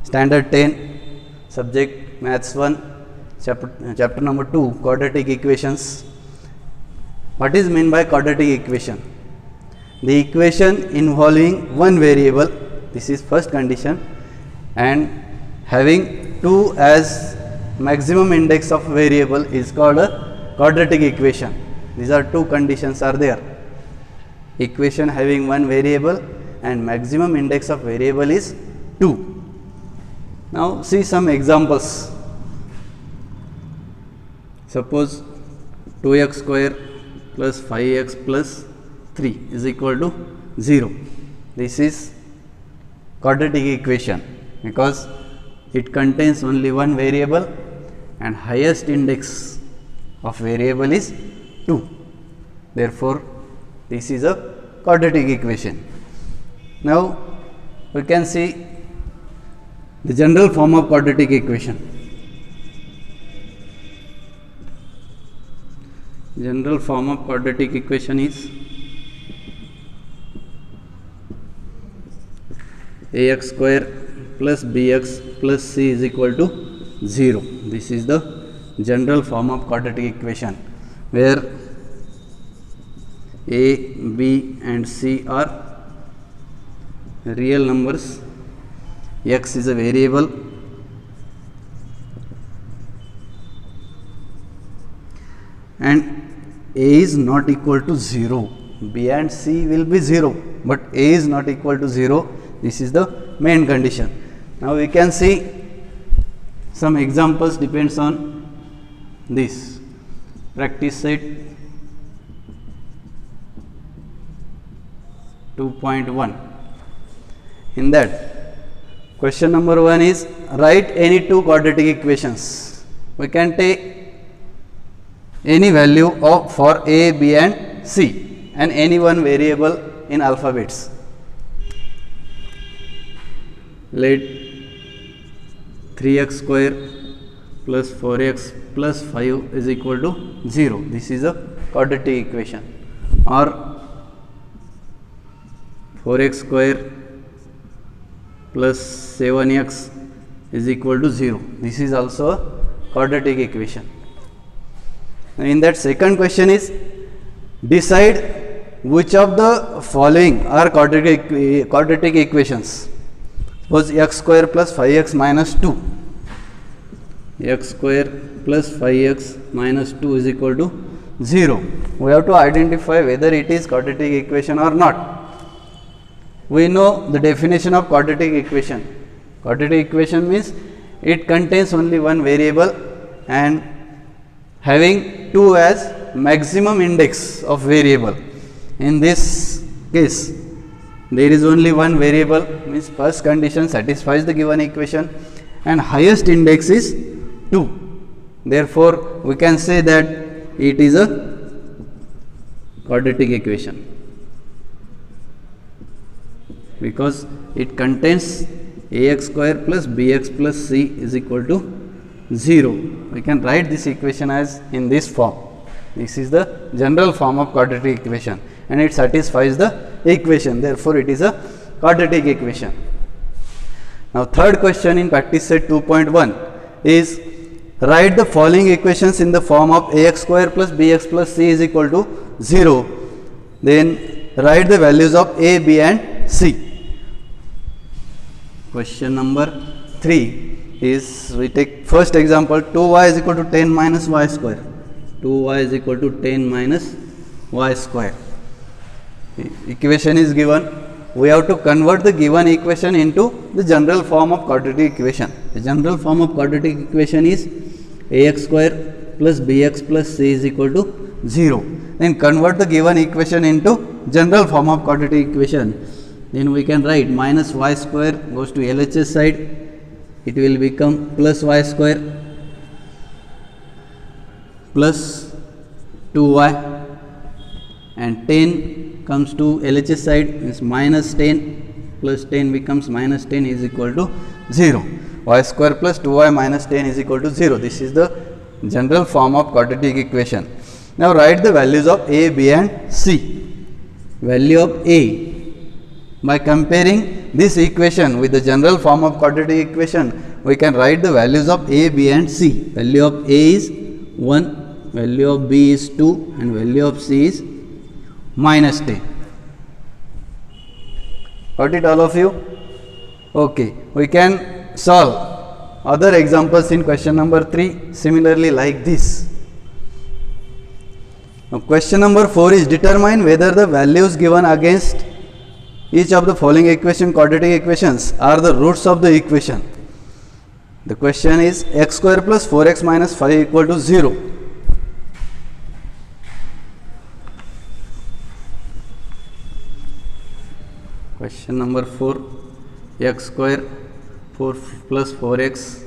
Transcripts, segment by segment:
Standard 10, Subject Maths 1, Chapter number 2, Quadratic Equations. What is meant by quadratic equation? The equation involving one variable, this is first condition, and having 2 as maximum index of variable is called a quadratic equation. These are two conditions are there. Equation having one variable and maximum index of variable is 2. Now see some examples. Suppose 2x square plus 5x plus 3 is equal to 0. This is quadratic equation because it contains only one variable and highest index of variable is 2. Therefore, this is a quadratic equation. Now, we can see the general form of quadratic equation. General form of quadratic equation is ax square plus bx plus c is equal to 0. This is the general form of quadratic equation where a, b and c are real numbers, x is a variable, and a is not equal to 0. B and c will be 0, but a is not equal to 0. This is the main condition. Now we can see some examples depends on this. Practice set 2.1. In that, question number 1 is write any two quadratic equations. We can take any value of for a, b and c and any one variable in alphabets. Let 3x square plus 4x plus 5 is equal to 0. This is a quadratic equation. Or 4x square plus 7x is equal to 0. This is also a quadratic equation. In that, second question is decide which of the following are quadratic equations. Suppose x square plus 5x minus 2. X square plus 5x minus 2 is equal to 0. We have to identify whether it is quadratic equation or not. We know the definition of quadratic equation. Quadratic equation means it contains only one variable and having 2 as maximum index of variable. In this case, there is only one variable, means first condition satisfies the given equation and highest index is 2. Therefore, we can say that it is a quadratic equation because it contains ax square plus bx plus c is equal to 0. We can write this equation as in this form. This is the general form of quadratic equation and it satisfies the equation. Therefore, it is a quadratic equation. Now, third question in practice set 2.1 is write the following equations in the form of ax square plus bx plus c is equal to 0. Then write the values of a, b and c. Question number 3 is, we take first example, 2y is equal to 10 minus y square. 2y is equal to 10 minus y square. Equation is given. We have to convert the given equation into the general form of quadratic equation. The general form of quadratic equation is ax square plus bx plus c is equal to 0. Then convert the given equation into general form of quadratic equation. Then we can write minus y square goes to LHS side. It will become plus y square plus 2y and 10 comes to LHS side, is minus 10 plus 10 becomes minus 10 is equal to 0. Y square plus 2y minus 10 is equal to 0. This is the general form of quadratic equation. Now write the values of a, b and c. Value of a, by comparing this equation with the general form of quadratic equation, we can write the values of a, b and c. Value of a is 1, value of b is 2 and value of c is minus 10. Got it all of you? Okay, we can solve other examples in question number 3 similarly like this. Now question number 4 is determine whether the values given against each of the following quadratic equations are the roots of the equation. The question is x square plus 4x minus 5 equal to 0. Question number 4, x square 4 plus 4x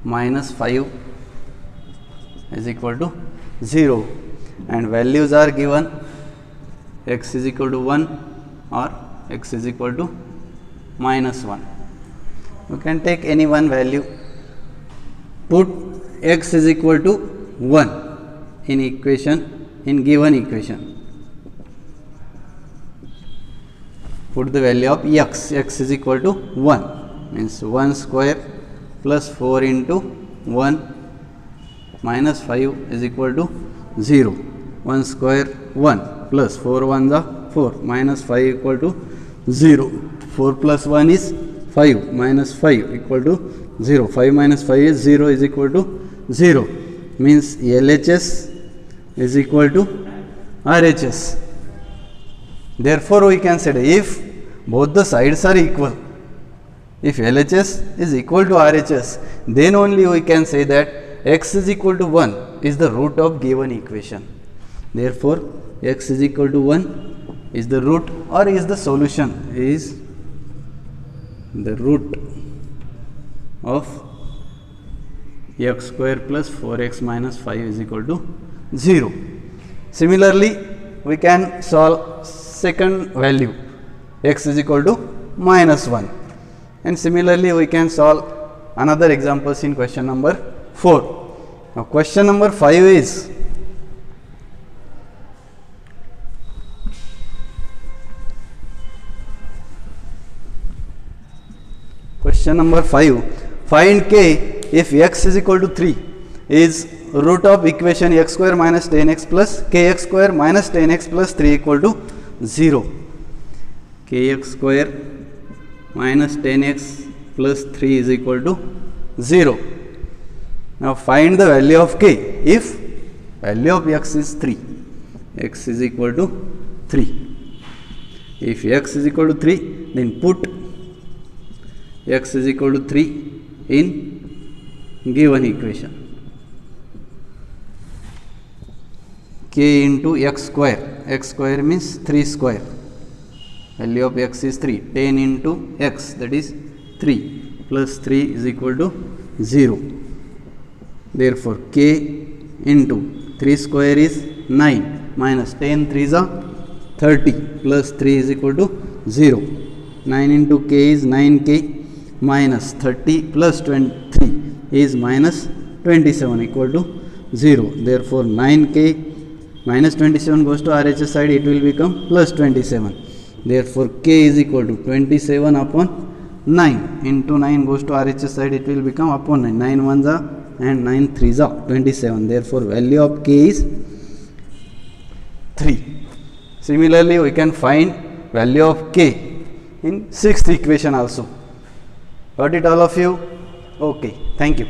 minus 5 is equal to 0 and values are given x is equal to 1 or x is equal to minus 1. You can take any one value, put x is equal to 1 in given equation. Put the value of x is equal to 1 means 1 square plus 4 into 1 minus 5 is equal to 0. 1 square 1 plus 4 1 the 4 minus 5 equal to 0. 4 plus 1 is 5 minus 5 equal to 0. 5 minus 5 is 0 is equal to 0 means LHS is equal to RHS. Therefore, we can say that if both the sides are equal, if LHS is equal to RHS, then only we can say that x is equal to 1 is the root of given equation. Therefore, x is equal to 1 is the root or is the solution, is the root of x square plus 4x minus 5 is equal to 0. Similarly, we can solve second value, x is equal to minus 1, and similarly we can solve another examples in question number 4. Now question number 5 is find k if x is equal to 3 is root of equation x square minus 10x plus kx square minus 10x plus 3 equal to 0. Kx square minus 10x plus 3 is equal to 0. Now find the value of k if value of x is 3. X is equal to 3. If x is equal to 3, then put x is equal to 3 in given equation. K into x square means 3 square. Value of x is 3. 10 into x, that is 3 plus 3 is equal to 0. Therefore, k into 3 square is 9 minus 10 3s are 30 plus 3 is equal to 0. 9 into k is 9k minus 30 plus 23 is minus 27 equal to 0. Therefore, 9k minus 27 goes to RHS side, it will become plus 27. Therefore, k is equal to 27 upon 9 into 9 goes to RHS side, it will become upon 9. 9 1s are and 9 3s are 27. Therefore, value of k is 3. Similarly, we can find value of k in sixth equation also. Got it all of you? Okay, thank you.